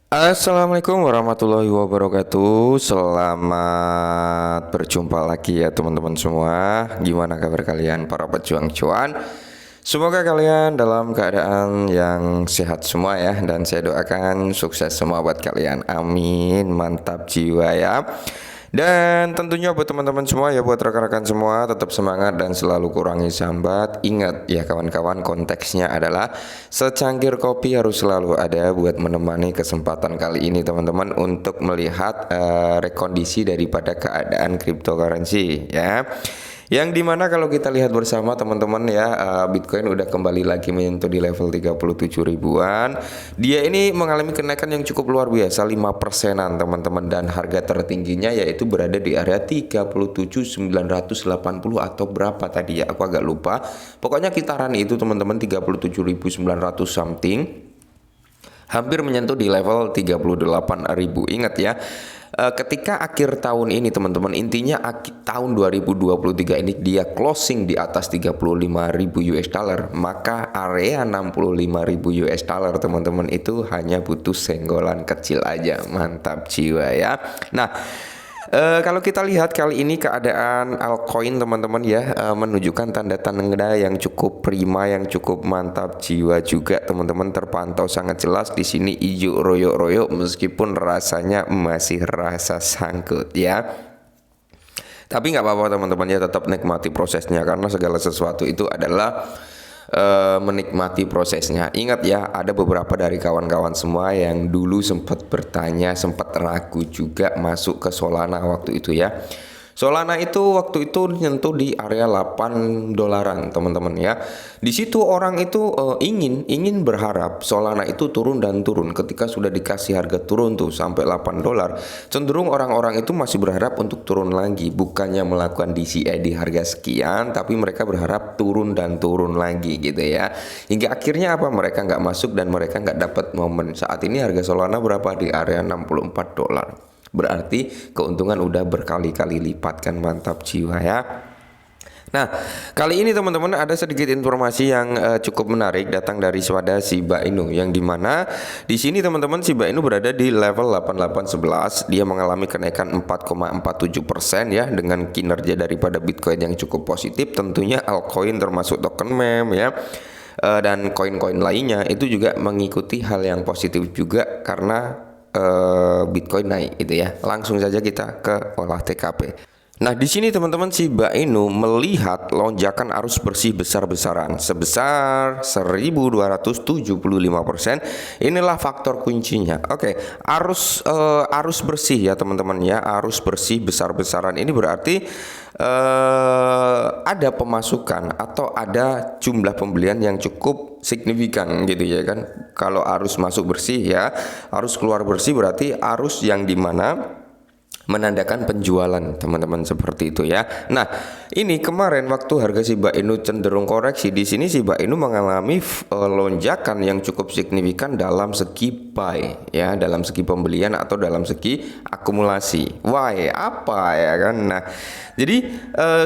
Assalamualaikum warahmatullahi wabarakatuh. Selamat berjumpa lagi ya teman-teman semua. Gimana kabar kalian para pejuang cuan? Semoga kalian dalam keadaan yang sehat semua ya. Dan saya doakan sukses semua buat kalian. Amin. Mantap jiwa ya. Dan tentunya buat teman-teman semua ya, buat rekan-rekan semua, tetap semangat dan selalu kurangi sambat. Ingat ya kawan-kawan, konteksnya adalah secangkir kopi harus selalu ada buat menemani kesempatan kali ini teman-teman untuk melihat rekondisi daripada keadaan cryptocurrency ya. Yang dimana kalau kita lihat bersama teman-teman ya, Bitcoin udah kembali lagi menyentuh di level 37 ribuan. Dia ini mengalami kenaikan yang cukup luar biasa, 5%-an teman-teman, dan harga tertingginya yaitu berada di area 37.980 atau berapa tadi ya, aku agak lupa. Pokoknya kitaran itu teman-teman, 37.900 something, hampir menyentuh di level 38.000. Ingat ya, ketika akhir tahun ini teman-teman, intinya tahun 2023 ini dia closing di atas 35.000 US dollar, maka area 65.000 US dollar teman-teman itu hanya butuh senggolan kecil aja. Mantap jiwa ya. Nah, kalau kita lihat kali ini keadaan altcoin teman-teman ya, menunjukkan tanda-tanda yang cukup prima, yang cukup mantap jiwa juga teman-teman, terpantau sangat jelas di sini hijau royok-royok meskipun rasanya masih rasa sangkut ya. Tapi nggak apa-apa teman-teman ya, tetap nikmati prosesnya karena segala sesuatu itu adalah menikmati prosesnya. Ingat ya, ada beberapa dari kawan-kawan semua yang dulu sempat bertanya, sempat ragu juga masuk ke Solana waktu itu ya. Solana itu waktu itu nyentuh di area 8 dolaran teman-teman ya. Di situ orang itu ingin berharap Solana itu turun dan turun. Ketika sudah dikasih harga turun tuh sampai 8 dolar, cenderung orang-orang itu masih berharap untuk turun lagi, bukannya melakukan DCA di harga sekian, tapi mereka berharap turun dan turun lagi gitu ya. Hingga akhirnya apa? Mereka nggak masuk dan mereka nggak dapat momen. Saat ini harga Solana berapa? Di area 64 dolar. Berarti keuntungan udah berkali-kali lipat kan. Mantap jiwa ya. Nah, kali ini teman-teman ada sedikit informasi yang cukup menarik datang dari Swada Shiba Inu, yang dimana di sini teman-teman Shiba Inu berada di level 8811. Dia mengalami kenaikan 4,47% ya, dengan kinerja daripada Bitcoin yang cukup positif. Tentunya altcoin termasuk token meme ya, dan koin-koin lainnya itu juga mengikuti hal yang positif juga karena Bitcoin naik gitu ya. Langsung saja kita ke olah TKP. Nah, di sini teman-teman Shiba Inu melihat lonjakan arus bersih besar-besaran sebesar 1.275%. Inilah faktor kuncinya. Oke, arus bersih ya teman-teman ya, arus bersih besar-besaran ini berarti ada pemasukan atau ada jumlah pembelian yang cukup signifikan gitu ya kan. Kalau arus masuk bersih ya, arus keluar bersih berarti arus yang dimana menandakan penjualan teman-teman, seperti itu ya. Nah, ini kemarin waktu harga Shiba Inu cenderung koreksi, di sini Shiba Inu mengalami lonjakan yang cukup signifikan dalam segi buy ya, dalam segi pembelian atau dalam segi akumulasi. Why? Apa ya kan? Nah, jadi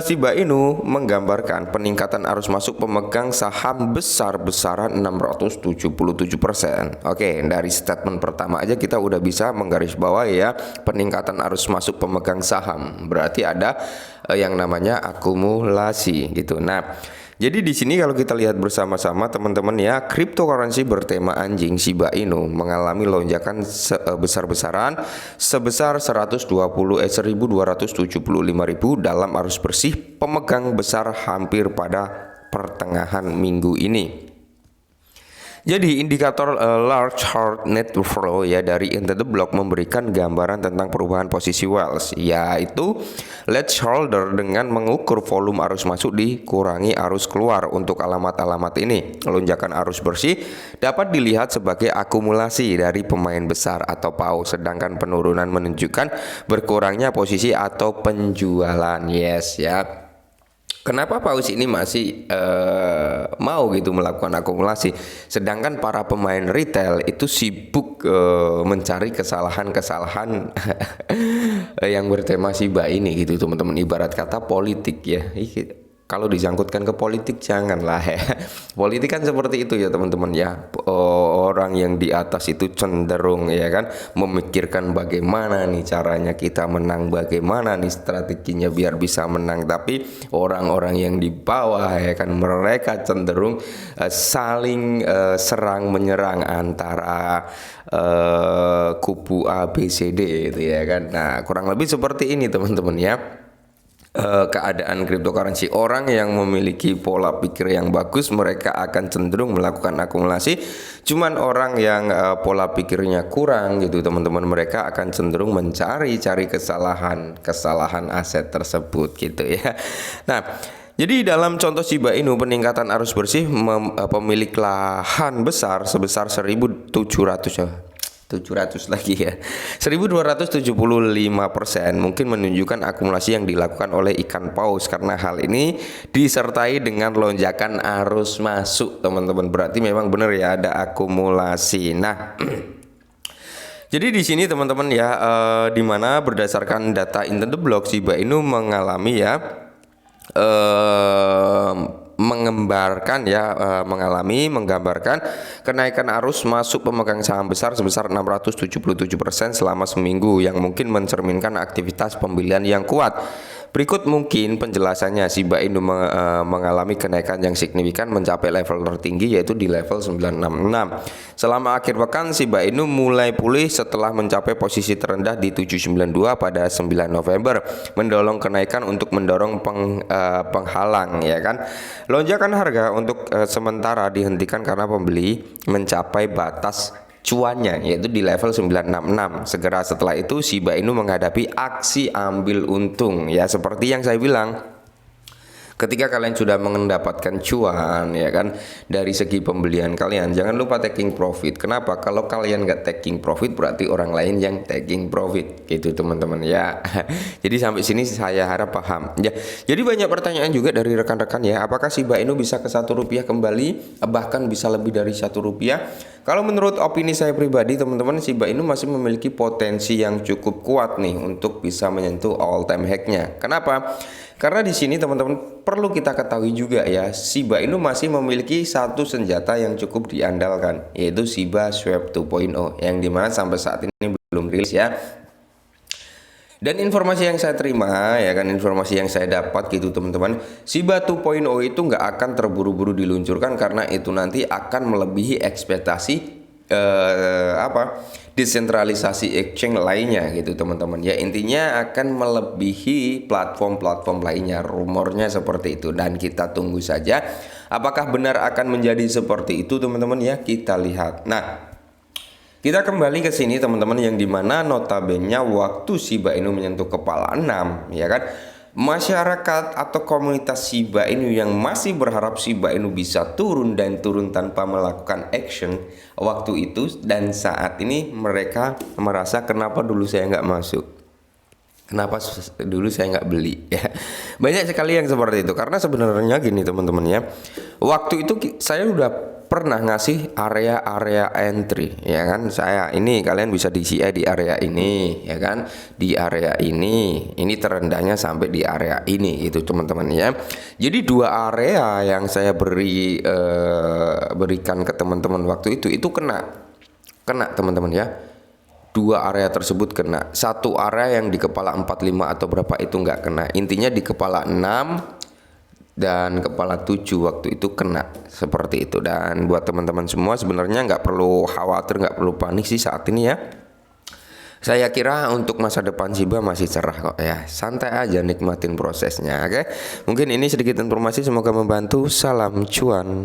Shiba Inu menggambarkan peningkatan arus masuk pemegang saham besar-besaran 677%. Oke, dari statement pertama aja kita udah bisa menggarisbawahi ya, peningkatan arus masuk pemegang saham berarti ada yang namanya akumulasi gitu. Nah, jadi di sini kalau kita lihat bersama-sama teman-teman ya, cryptocurrency bertema anjing Shiba Inu mengalami lonjakan besar-besaran sebesar 1.275.000 dalam arus bersih pemegang besar hampir pada pertengahan minggu ini. Jadi indikator large hard net flow ya dari Into the Block memberikan gambaran tentang perubahan posisi Wells, yaitu latch holder dengan mengukur volume arus masuk dikurangi arus keluar. Untuk alamat-alamat ini, lonjakan arus bersih dapat dilihat sebagai akumulasi dari pemain besar atau PAU, sedangkan penurunan menunjukkan berkurangnya posisi atau penjualan. Yes ya. Kenapa paus ini masih mau gitu melakukan akumulasi, sedangkan para pemain retail itu sibuk mencari kesalahan-kesalahan yang bertema Shiba ini gitu teman-teman, ibarat kata politik ya. kalau disangkutkan ke politik janganlah ya. Politik kan seperti itu ya teman-teman ya. Orang yang di atas itu cenderung ya kan memikirkan bagaimana nih caranya kita menang, bagaimana nih strateginya biar bisa menang. Tapi orang-orang yang di bawah ya kan mereka cenderung saling serang menyerang antara kubu A B C D gitu ya kan. Nah, kurang lebih seperti ini teman-teman ya. Keadaan cryptocurrency, orang yang memiliki pola pikir yang bagus mereka akan cenderung melakukan akumulasi, cuman orang yang pola pikirnya kurang gitu teman-teman, mereka akan cenderung mencari kesalahan aset tersebut gitu ya. Nah, jadi dalam contoh Shiba Inu peningkatan arus bersih pemilik lahan besar sebesar 700 lagi ya 1275% mungkin menunjukkan akumulasi yang dilakukan oleh ikan paus, karena hal ini disertai dengan lonjakan arus masuk teman-teman, berarti memang benar ya ada akumulasi. Nah jadi di sini teman-teman ya di mana berdasarkan data In The Block Shiba Inu mengalami ya menggambarkan kenaikan arus masuk pemegang saham besar sebesar 677% selama seminggu yang mungkin mencerminkan aktivitas pembelian yang kuat. Berikut mungkin penjelasannya. Shiba Inu mengalami kenaikan yang signifikan mencapai level tertinggi yaitu di level 966. Selama akhir pekan Shiba Inu mulai pulih setelah mencapai posisi terendah di 792 pada 9 November, mendorong kenaikan untuk mendorong penghalang ya kan. Lonjakan harga untuk sementara dihentikan karena pembeli mencapai batas cuannya yaitu di level 966. Segera setelah itu Shiba Inu menghadapi aksi ambil untung ya, seperti yang saya bilang. Ketika kalian sudah mendapatkan cuan ya kan dari segi pembelian kalian, jangan lupa taking profit. Kenapa? Kalau kalian nggak taking profit berarti orang lain yang taking profit gitu teman-teman ya. Jadi sampai sini saya harap paham ya. Jadi banyak pertanyaan juga dari rekan-rekan ya, apakah Shiba Inu bisa ke Rp1 kembali, bahkan bisa lebih dari Rp1? Kalau menurut opini saya pribadi teman-teman, Shiba Inu masih memiliki potensi yang cukup kuat nih untuk bisa menyentuh all time high-nya. Kenapa? Karena di sini teman-teman perlu kita ketahui juga ya, Shiba Inu masih memiliki satu senjata yang cukup diandalkan, yaitu Shiba Swap 2.0 yang dimana sampai saat ini belum rilis ya. Dan informasi yang saya terima ya kan, informasi yang saya dapat gitu teman-teman, Shiba 2.0 itu nggak akan terburu-buru diluncurkan karena itu nanti akan melebihi ekspektasi desentralisasi exchange lainnya gitu teman-teman ya. Intinya akan melebihi platform-platform lainnya, rumornya seperti itu, dan kita tunggu saja apakah benar akan menjadi seperti itu teman-teman ya, kita lihat. Nah, kita kembali ke sini teman-teman, yang dimana notabene waktu Shiba Inu menyentuh kepala 6 ya kan, masyarakat atau komunitas Shiba Inu yang masih berharap Shiba Inu bisa turun dan turun tanpa melakukan action waktu itu, dan saat ini mereka merasa kenapa dulu saya nggak masuk, kenapa dulu saya nggak beli ya. Banyak sekali yang seperti itu, karena sebenarnya gini teman-teman ya, waktu itu saya udah pernah ngasih area-area entry ya kan. Saya ini kalian bisa di CI di area ini ya kan, di area ini terendahnya sampai di area ini gitu teman-teman ya. Jadi dua area yang saya berikan ke teman-teman waktu itu kena teman-teman ya. Dua area tersebut kena. Satu area yang di kepala 45 atau berapa itu nggak kena. Intinya di kepala 6 dan kepala 7 waktu itu kena seperti itu. Dan buat teman-teman semua sebenarnya nggak perlu khawatir, nggak perlu panik sih saat ini ya. Saya kira untuk masa depan Shiba masih cerah kok ya. Santai aja nikmatin prosesnya, oke? Mungkin ini sedikit informasi, semoga membantu. Salam cuan.